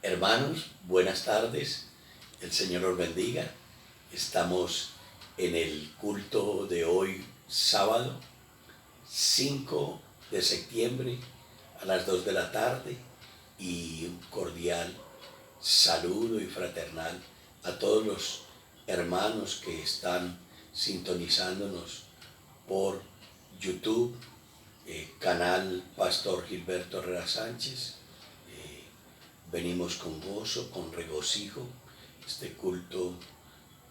Hermanos, buenas tardes, el Señor los bendiga. Estamos en el culto de hoy, sábado 5 de septiembre a las 2 de la tarde, y un cordial saludo y fraternal a todos los hermanos que están sintonizándonos por YouTube, canal Pastor Gilberto Herrera Sánchez. Venimos con gozo, con regocijo. Este culto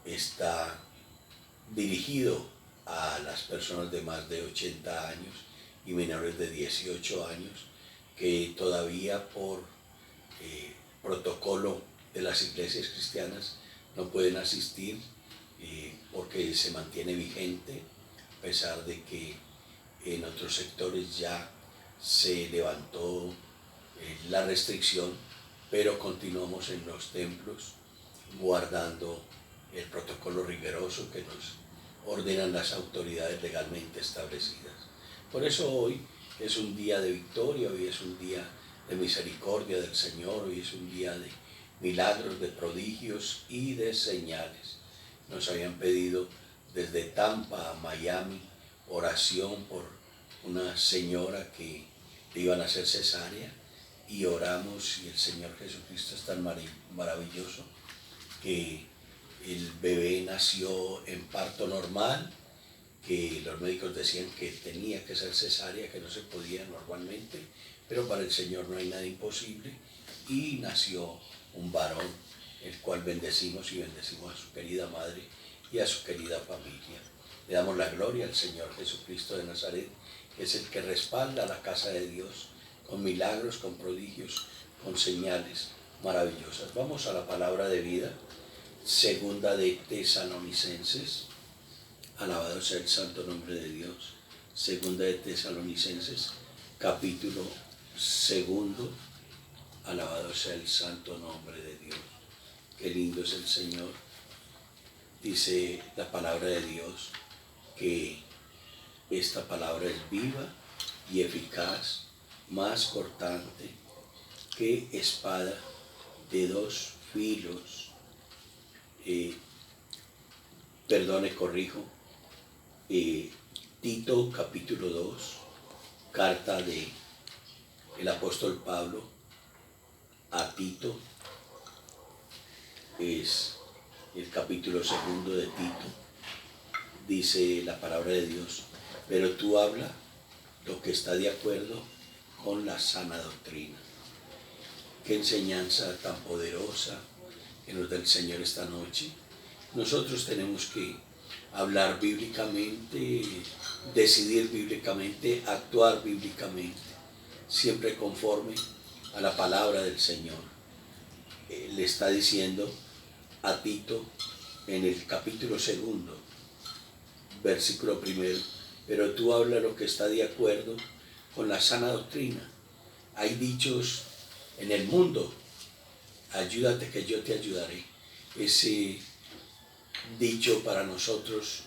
está dirigido a las personas de más de 80 años y menores de 18 años que todavía por protocolo de las iglesias cristianas no pueden asistir, porque se mantiene vigente, a pesar de que en otros sectores ya se levantó la restricción, pero continuamos en los templos guardando el protocolo riguroso que nos ordenan las autoridades legalmente establecidas. Por eso hoy es un día de victoria, hoy es un día de misericordia del Señor, hoy es un día de milagros, de prodigios y de señales. Nos habían pedido desde Tampa a Miami oración por una señora que le iban a hacer cesárea, y oramos, y el Señor Jesucristo es tan maravilloso que el bebé nació en parto normal, que los médicos decían que tenía que ser cesárea, que no se podía normalmente, pero para el Señor no hay nada imposible, y nació un varón, el cual bendecimos, y bendecimos a su querida madre y a su querida familia. Le damos la gloria al Señor Jesucristo de Nazaret, que es el que respalda la casa de Dios con milagros, con prodigios, con señales maravillosas. Vamos a la palabra de vida, segunda de Tesalonicenses. Alabado sea el santo nombre de Dios. Segunda de Tesalonicenses, capítulo 2. Alabado sea el santo nombre de Dios. Qué lindo es el Señor. Dice la palabra de Dios que esta palabra es viva y eficaz, más cortante que espada de dos filos. Tito capítulo 2, carta de el apóstol Pablo a Tito, es el capítulo 2 de Tito. Dice la palabra de Dios: pero tú habla lo que está de acuerdo con la sana doctrina. Qué enseñanza tan poderosa que nos da el Señor esta noche. Nosotros tenemos que hablar bíblicamente, decidir bíblicamente, actuar bíblicamente, siempre conforme a la palabra del Señor. Le está diciendo a Tito en el capítulo 2, versículo 1, pero tú habla lo que está de acuerdo con la sana doctrina. Hay dichos en el mundo: ayúdate que yo te ayudaré. Ese dicho para nosotros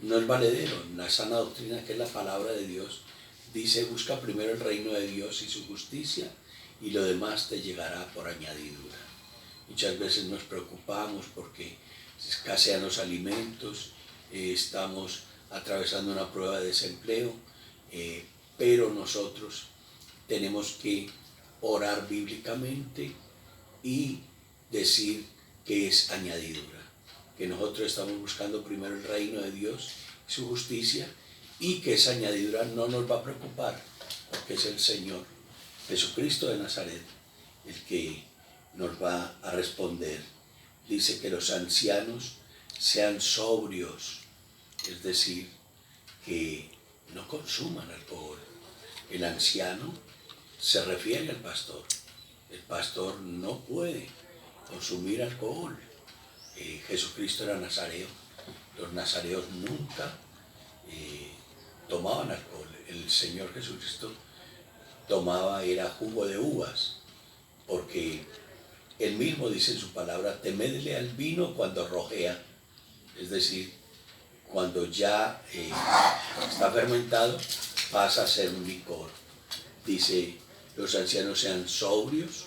no es valedero. La sana doctrina, que es la palabra de Dios, dice: busca primero el reino de Dios y su justicia, y lo demás te llegará por añadidura. Muchas veces nos preocupamos porque escasean los alimentos, estamos atravesando una prueba de desempleo, pero nosotros tenemos que orar bíblicamente y decir que es añadidura, que nosotros estamos buscando primero el reino de Dios y su justicia, y que esa añadidura no nos va a preocupar, porque es el Señor Jesucristo de Nazaret el que nos va a responder. Dice que los ancianos sean sobrios, es decir, que no consuman alcohol. El anciano se refiere al pastor. El pastor no puede consumir alcohol. Jesucristo era nazareo. Los nazareos nunca tomaban alcohol. El Señor Jesucristo era jugo de uvas, porque él mismo dice en su palabra: temedle al vino cuando rojea, es decir, cuando ya está fermentado, pasa a ser un licor. Dice: los ancianos sean sobrios,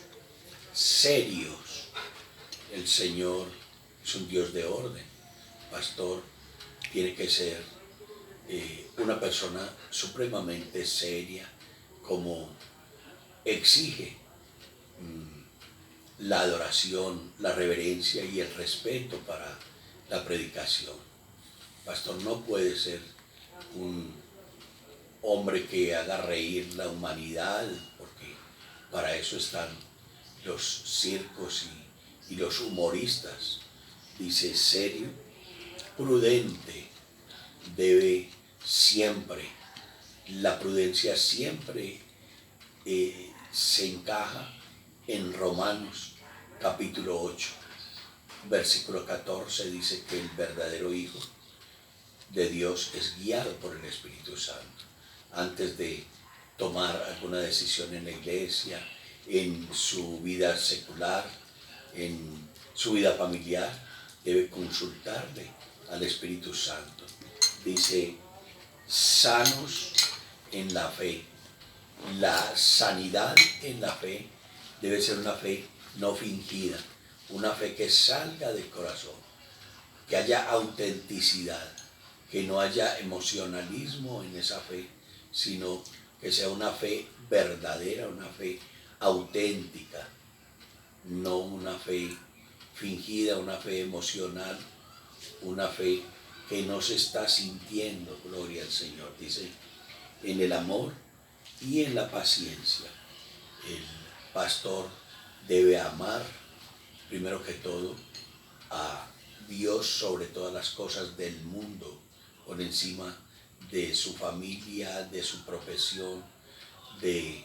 serios. El Señor es un Dios de orden. Pastor tiene que ser una persona supremamente seria, como exige la adoración, la reverencia y el respeto para la predicación. Pastor no puede ser un hombre que haga reír la humanidad, porque para eso están los circos y los humoristas. Dice serio, prudente, debe siempre, la prudencia siempre se encaja en Romanos capítulo 8, versículo 14, dice que el verdadero Hijo de Dios es guiado por el Espíritu Santo. Antes de tomar alguna decisión en la iglesia, en su vida secular, en su vida familiar, debe consultarle al Espíritu Santo. Dice, sanos en la fe. La sanidad en la fe debe ser una fe no fingida, una fe que salga del corazón, que haya autenticidad, que no haya emocionalismo en esa fe, sino que sea una fe verdadera, una fe auténtica, no una fe fingida, una fe emocional, una fe que no se está sintiendo, gloria al Señor. Dice, en el amor y en la paciencia. El pastor debe amar, primero que todo, a Dios sobre todas las cosas del mundo, por encima de su familia, de su profesión, de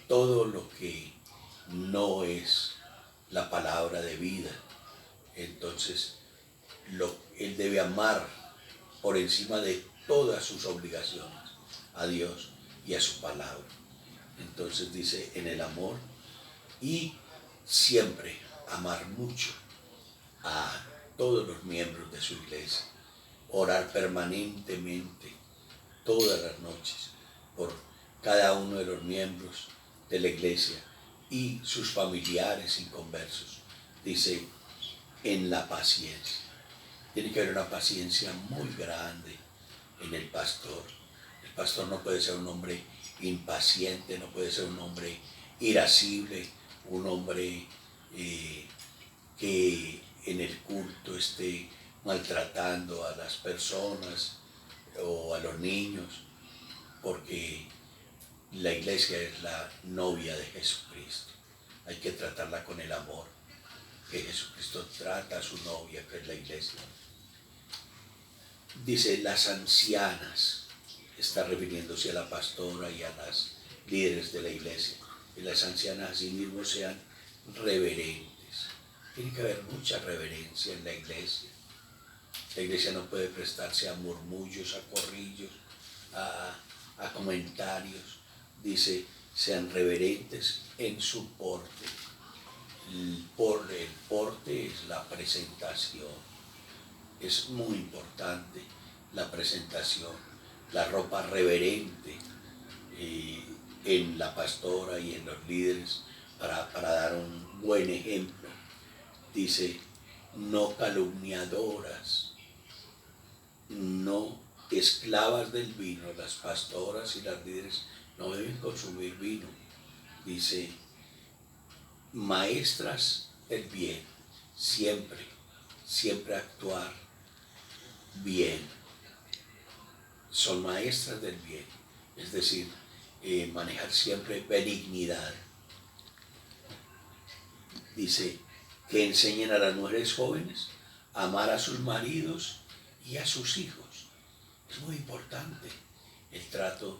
todo lo que no es la palabra de vida. Entonces, él debe amar por encima de todas sus obligaciones a Dios y a su palabra. Entonces dice, en el amor, y siempre amar mucho a todos los miembros de su iglesia, orar permanentemente todas las noches por cada uno de los miembros de la iglesia y sus familiares inconversos. Dice, en la paciencia. Tiene que haber una paciencia muy grande en el pastor. El pastor no puede ser un hombre impaciente, no puede ser un hombre irascible, un hombre que en el culto esté maltratando a las personas o a los niños, porque la iglesia es la novia de Jesucristo. Hay que tratarla con el amor que Jesucristo trata a su novia, que es la iglesia. Dice, las ancianas, está refiriéndose a la pastora y a las líderes de la iglesia, y las ancianas asimismo sean reverentes. Tiene que haber mucha reverencia en la iglesia. La iglesia no puede prestarse a murmullos, a corrillos, a comentarios. Dice, sean reverentes en su porte. El porte es la presentación. Es muy importante la presentación, la ropa reverente en la pastora y en los líderes para dar un buen ejemplo. Dice, no calumniadoras, no esclavas del vino. Las pastoras y las líderes no deben consumir vino. Dice, maestras del bien, siempre actuar bien. Son maestras del bien, es decir, manejar siempre benignidad. Dice, que enseñen a las mujeres jóvenes a amar a sus maridos y a sus hijos. Es muy importante el trato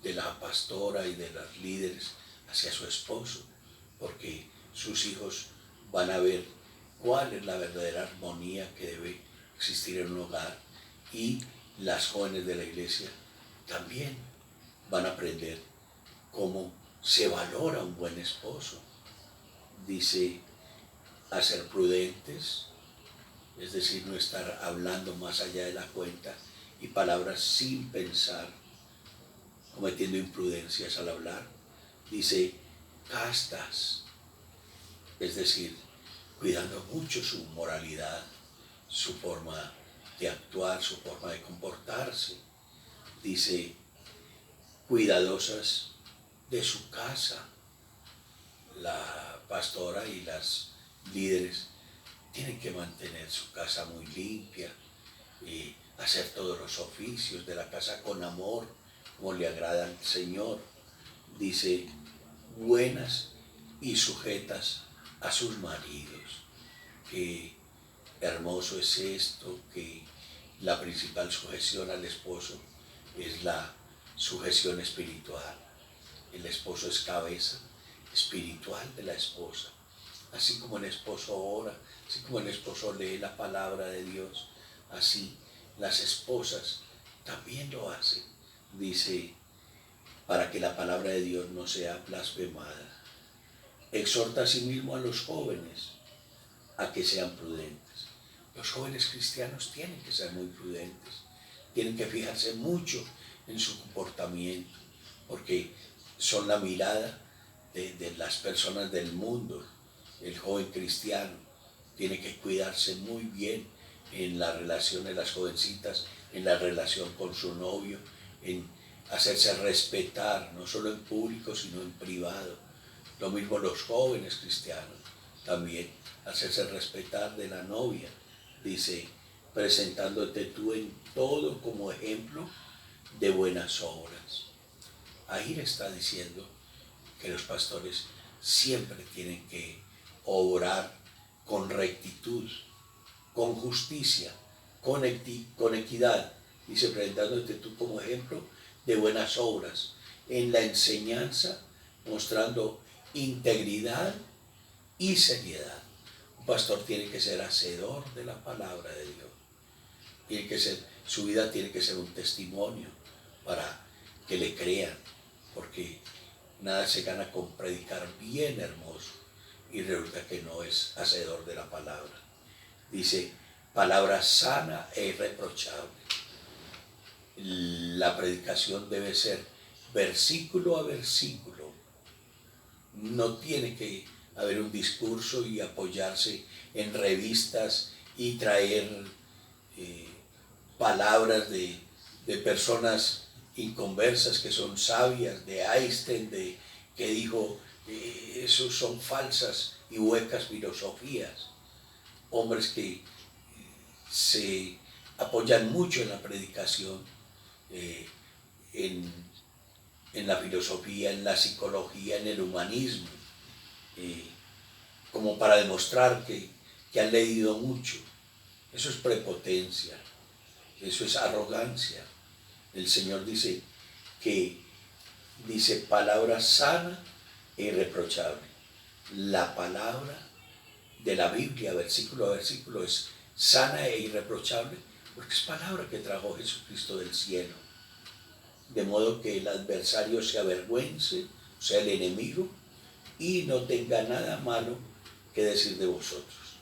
de la pastora y de los líderes hacia su esposo, porque sus hijos van a ver cuál es la verdadera armonía que debe existir en un hogar, y las jóvenes de la iglesia también van a aprender cómo se valora un buen esposo. Dice, a ser prudentes, es decir, no estar hablando más allá de la cuenta y palabras sin pensar, cometiendo imprudencias al hablar. Dice, castas, es decir, cuidando mucho su moralidad, su forma de actuar, su forma de comportarse. Dice, cuidadosas de su casa. La pastora y las líderes tienen que mantener su casa muy limpia y hacer todos los oficios de la casa con amor, como le agrada al Señor. Dice, buenas y sujetas a sus maridos. Qué hermoso es esto, que la principal sujeción al esposo es la sujeción espiritual. El esposo es cabeza espiritual de la esposa. Así como el esposo ora, así como el esposo lee la palabra de Dios, así las esposas también lo hacen. Dice, para que la palabra de Dios no sea blasfemada. Exhorta asimismo a los jóvenes a que sean prudentes. Los jóvenes cristianos tienen que ser muy prudentes, tienen que fijarse mucho en su comportamiento, porque son la mirada de las personas del mundo. El joven cristiano tiene que cuidarse muy bien en la relación de las jovencitas, en la relación con su novio, en hacerse respetar, no solo en público, sino en privado. Lo mismo los jóvenes cristianos, también hacerse respetar de la novia. Dice, presentándote tú en todo como ejemplo de buenas obras. Ahí le está diciendo que los pastores siempre tienen que obrar con rectitud, con justicia, con equidad. Dice, presentándote tú como ejemplo de buenas obras, en la enseñanza, mostrando integridad y seriedad. Un pastor tiene que ser hacedor de la palabra de Dios. Tiene que ser, su vida tiene que ser un testimonio para que le crean, porque nada se gana con predicar bien hermoso y resulta que no es hacedor de la palabra. Dice, palabra sana e irreprochable. La predicación debe ser versículo a versículo. No tiene que haber un discurso y apoyarse en revistas y traer palabras de personas inconversas que son sabias, de Einstein, que dijo, esos son falsas y huecas filosofías. Hombres que se apoyan mucho en la predicación, en la filosofía, en la psicología, en el humanismo, como para demostrar que han leído mucho. Eso es prepotencia, eso es arrogancia. El Señor dice palabra sana e irreprochable. La palabra de la Biblia, versículo a versículo, es sana e irreprochable, porque es palabra que trajo Jesucristo del cielo. De modo que el adversario se avergüence, o sea, el enemigo, y no tenga nada malo que decir de vosotros.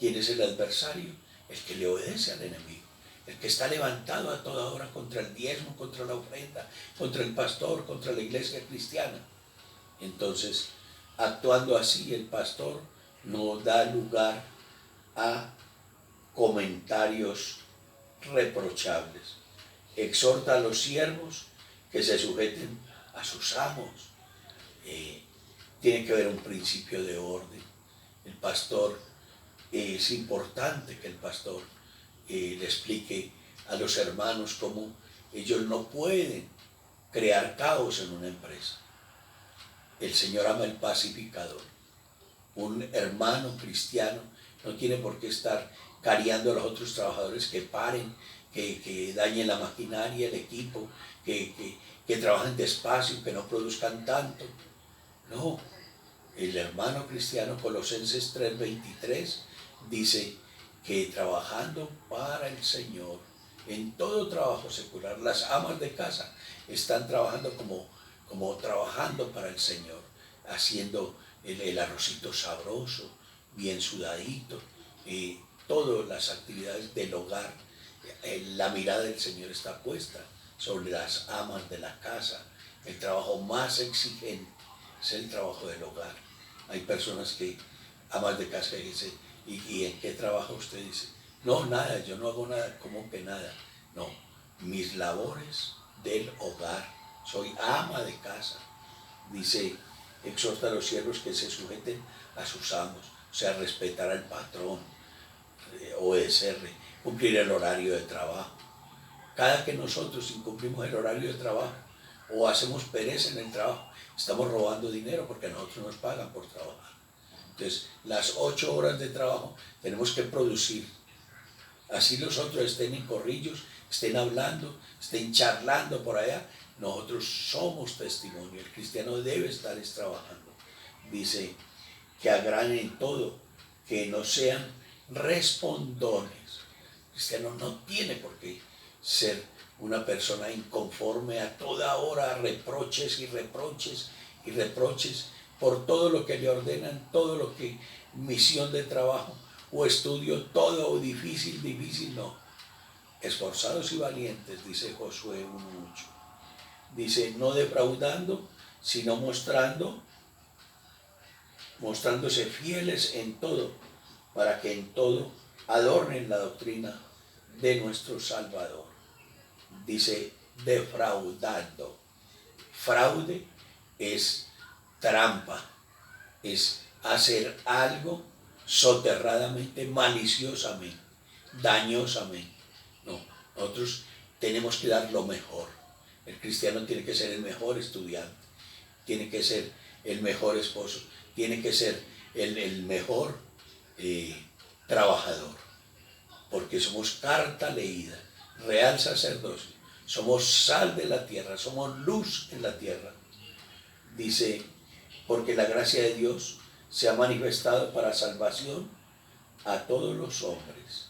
¿Quién es el adversario? El que le obedece al enemigo, el que está levantado a toda hora contra el diezmo, contra la ofrenda, contra el pastor, contra la iglesia cristiana. Entonces, actuando así, el pastor no da lugar a comentarios reprochables. Exhorta a los siervos que se sujeten a sus amos. Tiene que haber un principio de orden. El pastor, es importante que el pastor le explique a los hermanos cómo ellos no pueden crear caos en una empresa. El Señor ama el pacificador. Un hermano cristiano no tiene por qué estar cariando a los otros trabajadores que paren, que dañen la maquinaria, el equipo, que trabajen despacio, que no produzcan tanto. No, el hermano cristiano, Colosenses 3:23, dice que trabajando para el Señor, en todo trabajo secular, las amas de casa están trabajando como trabajando para el Señor, haciendo el arrocito sabroso, bien sudadito, todas las actividades del hogar. La mirada del Señor está puesta sobre las amas de la casa. El trabajo más exigente es el trabajo del hogar. Hay personas que, amas de casa, que dicen, ¿y en qué trabaja usted? Dice, no, nada, yo no hago nada. ¿Cómo que nada? No, mis labores del hogar, soy ama de casa. Dice, exhorta a los siervos que se sujeten a sus amos, o sea, respetar al patrón, obedecerle, cumplir el horario de trabajo. Cada que nosotros incumplimos el horario de trabajo o hacemos pereza en el trabajo, estamos robando dinero porque a nosotros nos pagan por trabajar. Entonces, las 8 horas de trabajo tenemos que producir. Así los otros estén en corrillos, estén hablando, estén charlando por allá, nosotros somos testimonio. El cristiano debe estar trabajando. Dice que agraden en todo, que no sean respondones. El cristiano no tiene por qué ser una persona inconforme a toda hora, reproches y reproches y reproches por todo lo que le ordenan, todo lo que misión de trabajo o estudio, todo difícil, no. Esforzados y valientes, dice Josué 1:8. Dice, no defraudando, sino mostrándose fieles en todo, para que en todo adornen la doctrina de nuestro Salvador. Dice, defraudando. Fraude es trampa, es hacer algo soterradamente, maliciosamente, dañosamente. No, nosotros tenemos que dar lo mejor. El cristiano tiene que ser el mejor estudiante, tiene que ser el mejor esposo, tiene que ser el mejor trabajador, porque somos carta leída, real sacerdocio, somos sal de la tierra, somos luz en la tierra. Dice, porque la gracia de Dios se ha manifestado para salvación a todos los hombres.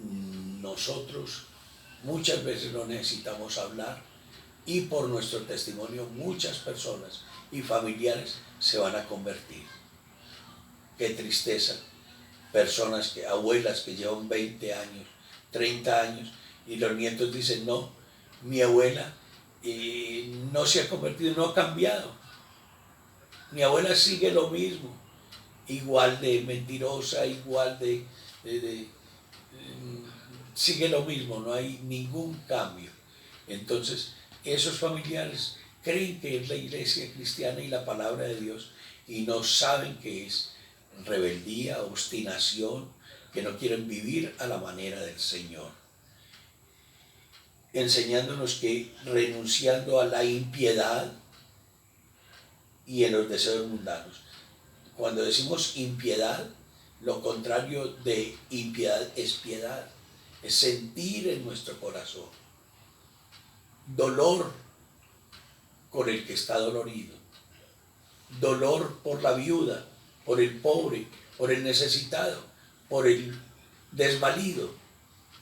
Nosotros muchas veces no necesitamos hablar y por nuestro testimonio muchas personas y familiares se van a convertir. Qué tristeza, personas abuelas que llevan 20 años, 30 años y los nietos dicen, no, mi abuela no se ha convertido, no ha cambiado. Mi abuela sigue lo mismo, igual de mentirosa, igual sigue lo mismo, no hay ningún cambio. Entonces, esos familiares creen que es la iglesia cristiana y la palabra de Dios y no saben que es rebeldía, obstinación, que no quieren vivir a la manera del Señor. Enseñándonos que renunciando a la impiedad y en los deseos mundanos. Cuando decimos impiedad, lo contrario de impiedad es piedad, es sentir en nuestro corazón dolor con el que está dolorido, dolor por la viuda, por el pobre, por el necesitado, por el desvalido.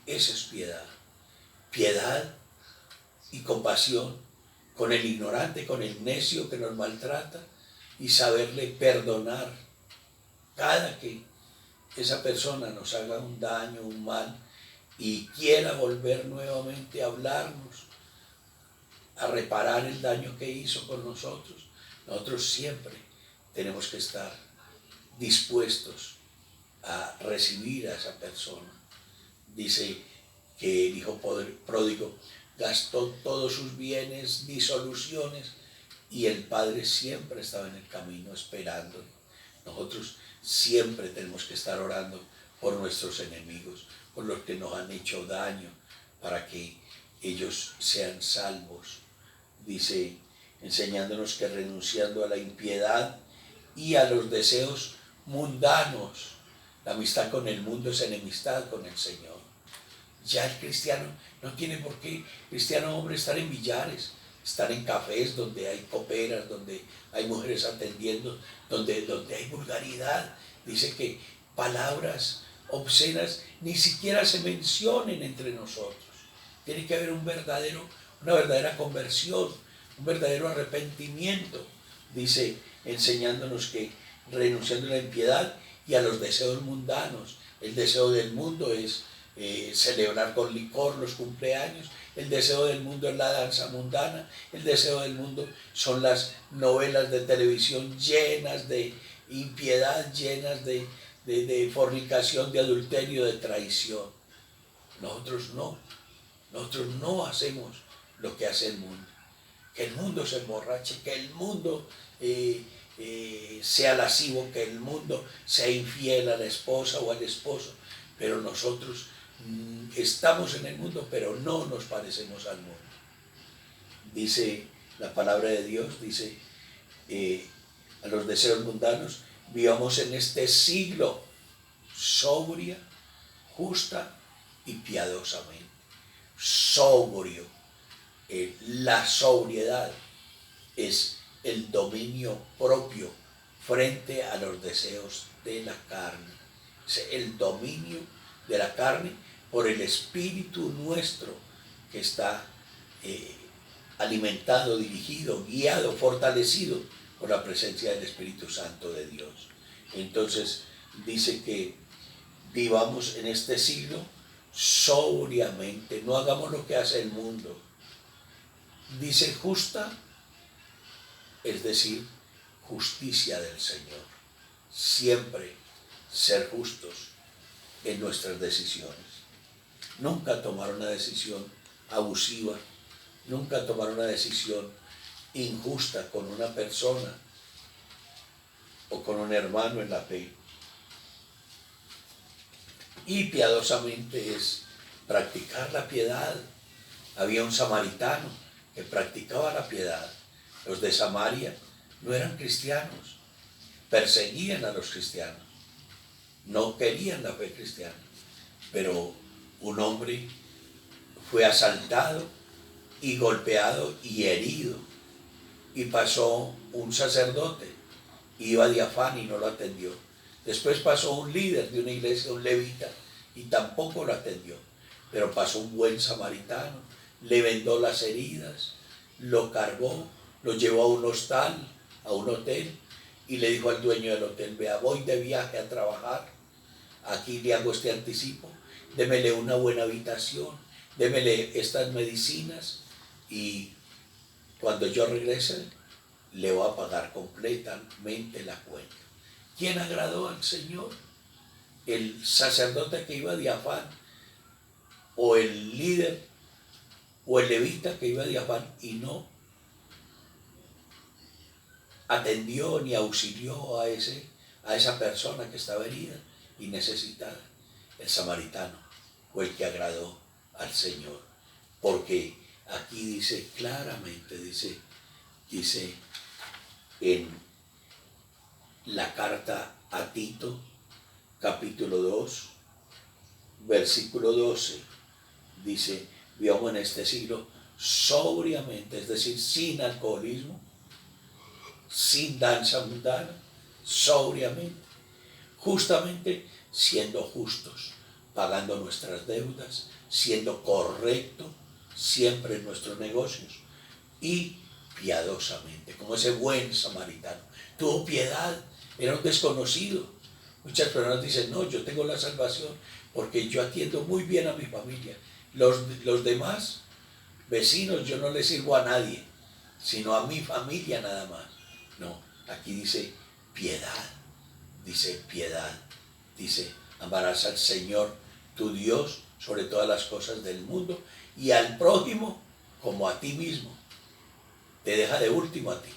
Esa es piedad. Piedad y compasión con el ignorante, con el necio que nos maltrata y saberle perdonar cada que esa persona nos haga un daño, un mal y quiera volver nuevamente a hablarnos, a reparar el daño que hizo con nosotros. Nosotros siempre tenemos que estar dispuestos a recibir a esa persona. Dice que el hijo pródigo gastó todos sus bienes, disoluciones, y el padre siempre estaba en el camino esperando. Nosotros siempre tenemos que estar orando por nuestros enemigos, por los que nos han hecho daño, para que ellos sean salvos. Dice, enseñándonos que renunciando a la impiedad y a los deseos mundanos, la amistad con el mundo es enemistad con el Señor. Ya el cristiano no tiene por qué, cristiano hombre, estar en billares, estar en cafés donde hay coperas, donde hay mujeres atendiendo, donde hay vulgaridad. Dice que palabras obscenas ni siquiera se mencionen entre nosotros. Tiene que haber una verdadera conversión, un verdadero arrepentimiento. Dice, enseñándonos que renunciando a la impiedad y a los deseos mundanos. El deseo del mundo es celebrar con licor los cumpleaños el deseo del mundo es la danza mundana, el deseo del mundo son las novelas de televisión llenas de impiedad, llenas de fornicación, de adulterio, de traición. Nosotros no hacemos lo que hace el mundo. Que el mundo se emborrache, que el mundo sea lascivo, que el mundo sea infiel a la esposa o al esposo, pero nosotros estamos en el mundo, pero no nos parecemos al mundo. Dice la palabra de Dios, dice a los deseos mundanos, vivamos en este siglo sobria, justa y piadosamente. Sobrio. La sobriedad es el dominio propio frente a los deseos de la carne. Es el dominio de la carne por el espíritu nuestro que está alimentado, dirigido, guiado, fortalecido por la presencia del Espíritu Santo de Dios. Entonces dice que vivamos en este siglo sobriamente, no hagamos lo que hace el mundo. Dice justa, es decir, justicia del Señor. Siempre ser justos en nuestras decisiones. Nunca tomar una decisión abusiva, nunca tomar una decisión injusta con una persona o con un hermano en la fe. Y piadosamente es practicar la piedad. Había un samaritano que practicaba la piedad. Los de Samaria no eran cristianos, perseguían a los cristianos, no querían la fe cristiana, pero un hombre fue asaltado y golpeado y herido, y pasó un sacerdote, iba de afán y no lo atendió. Después pasó un líder de una iglesia, un levita, y tampoco lo atendió, pero pasó un buen samaritano, le vendó las heridas, lo cargó, lo llevó a un hostal, a un hotel, y le dijo al dueño del hotel: vea, voy de viaje a trabajar, aquí le hago este anticipo, démele una buena habitación, démele estas medicinas, y cuando yo regrese le voy a pagar completamente la cuenta. ¿Quién agradó al Señor? ¿El sacerdote que iba de afán, o el líder, o el levita que iba de afán y no atendió ni auxilió a esa persona que estaba herida y necesitada? El samaritano fue el que agradó al Señor, porque aquí dice claramente, dice en la carta a Tito, capítulo 2, versículo 12, dice: vivamos en este siglo sobriamente, es decir, sin alcoholismo, sin danza mundana, sobriamente, justamente siendo justos, pagando nuestras deudas, siendo correcto siempre en nuestros negocios, y piadosamente, como ese buen samaritano. Tuvo piedad, era un desconocido. Muchas personas dicen: no, yo tengo la salvación porque yo atiendo muy bien a mi familia. Los demás vecinos yo no les sirvo a nadie, sino a mi familia nada más. No, aquí dice piedad, dice amarás al Señor tu Dios sobre todas las cosas del mundo y al prójimo como a ti mismo. Te deja de último a ti.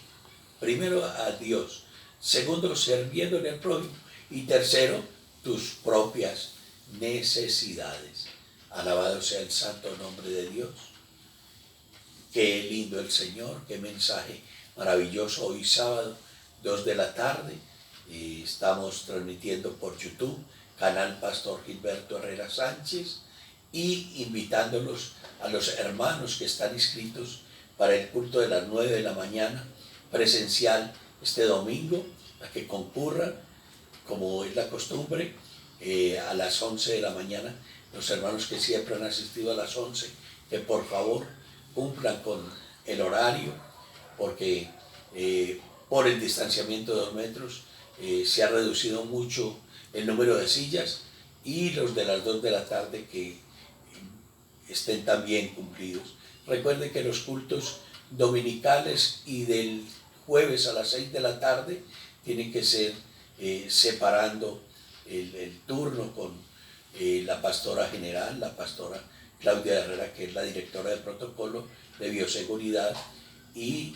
Primero a Dios, segundo sirviéndole al prójimo, y tercero tus propias necesidades. Alabado sea el santo nombre de Dios. Qué lindo el Señor, qué mensaje maravilloso. Hoy sábado, 2 de la tarde, y estamos transmitiendo por YouTube, canal Pastor Gilberto Herrera Sánchez, y invitándolos a los hermanos que están inscritos para el culto de las 9 de la mañana, presencial este domingo, a que concurran, como es la costumbre, a las 11 de la mañana. Los hermanos que siempre han asistido a las 11, que por favor cumplan con el horario, porque por el distanciamiento de 2 metros se ha reducido mucho el número de sillas, y los de las 2 de la tarde que estén también cumplidos. Recuerden que los cultos dominicales y del jueves a las 6 de la tarde tienen que ser separando el turno con la pastora general, la pastora Claudia Herrera, que es la directora de protocolo de bioseguridad, y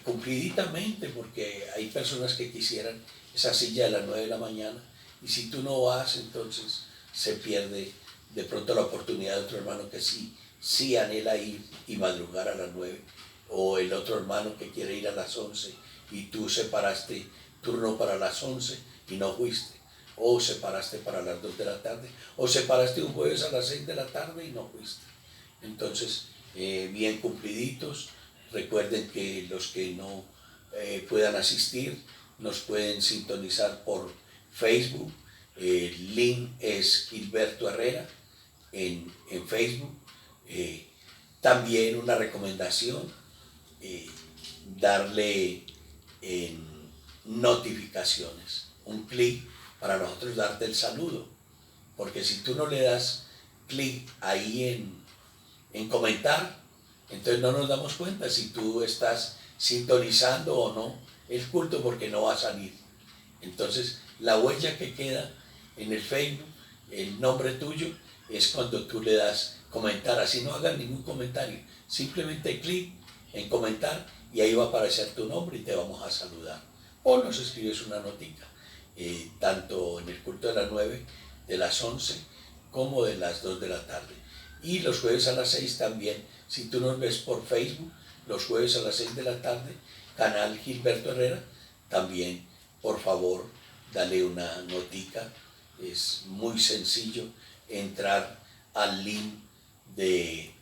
cumpliditamente, porque hay personas que quisieran esa silla de las 9 de la mañana, y si tú no vas, entonces se pierde de pronto la oportunidad de otro hermano que sí anhela ir y madrugar a las 9, o el otro hermano que quiere ir a las 11 y tú separaste turno para las 11 y no fuiste, o separaste para las 2 de la tarde, o separaste un jueves a las 6 de la tarde y no fuiste. Entonces, bien cumpliditos. Recuerden que los que no puedan asistir nos pueden sintonizar por Facebook. El link es Gilberto Herrera en Facebook. También una recomendación, darle en notificaciones, un clic para nosotros darte el saludo, porque si tú no le das clic ahí en comentar, entonces no nos damos cuenta si tú estás sintonizando o no el culto, porque no va a salir. Entonces la huella que queda en el Facebook, el nombre tuyo, es cuando tú le das comentar. Así no hagas ningún comentario, simplemente clic en comentar y ahí va a aparecer tu nombre y te vamos a saludar. O nos escribes una notica, tanto en el culto de las 9, de las 11, como de las 2 de la tarde. Y los jueves a las 6 también, si tú nos ves por Facebook, los jueves a las 6 de la tarde, canal Gilberto Herrera, también, por favor, dale una notica. Es muy sencillo entrar al link de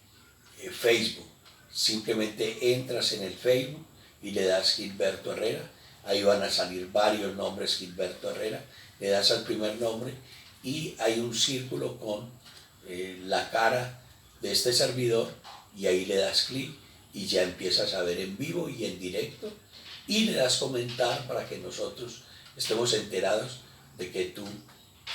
Facebook. Simplemente entras en el Facebook y le das Gilberto Herrera. Ahí van a salir varios nombres Gilberto Herrera. Le das al primer nombre y hay un círculo con la cara de este servidor, y ahí le das clic y ya empiezas a ver en vivo y en directo, y le das comentar para que nosotros estemos enterados de que tú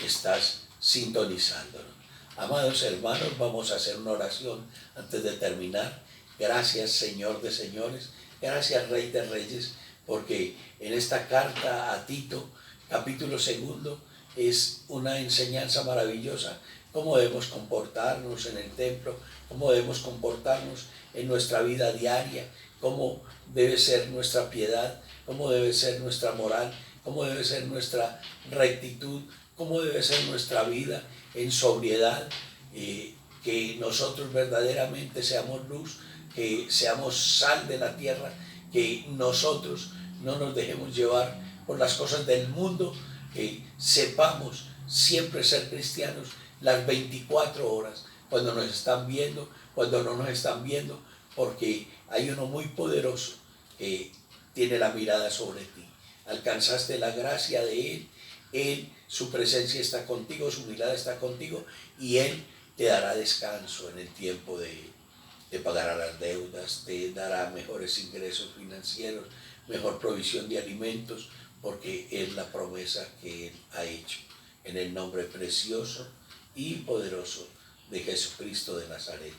estás sintonizándonos. Amados hermanos, vamos a hacer una oración antes de terminar. Gracias, Señor de señores, gracias, Rey de reyes, porque en esta carta a Tito, capítulo 2, es una enseñanza maravillosa, cómo debemos comportarnos en el templo, cómo debemos comportarnos en nuestra vida diaria, cómo debe ser nuestra piedad, cómo debe ser nuestra moral, cómo debe ser nuestra rectitud, cómo debe ser nuestra vida en sobriedad, que nosotros verdaderamente seamos luz, que seamos sal de la tierra, que nosotros no nos dejemos llevar por las cosas del mundo, que sepamos siempre ser cristianos las 24 horas, cuando nos están viendo, cuando no nos están viendo, porque hay uno muy poderoso que tiene la mirada sobre ti. Alcanzaste la gracia de Él, su presencia está contigo, su mirada está contigo, y Él te dará descanso en el tiempo de pagar a las deudas, te dará mejores ingresos financieros, mejor provisión de alimentos, porque es la promesa que Él ha hecho. En el nombre precioso y poderoso de Jesucristo de Nazaret.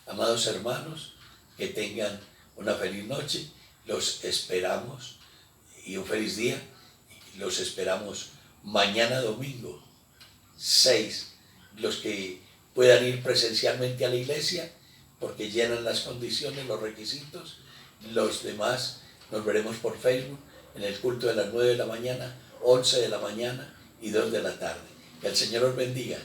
Amados hermanos, que tengan una feliz noche, los esperamos, y un feliz día, los esperamos mañana domingo 6, los que puedan ir presencialmente a la iglesia, porque llenan las condiciones, los requisitos. Los demás nos veremos por Facebook en el culto de las 9 de la mañana, 11 de la mañana y 2 de la tarde. Que el Señor os bendiga.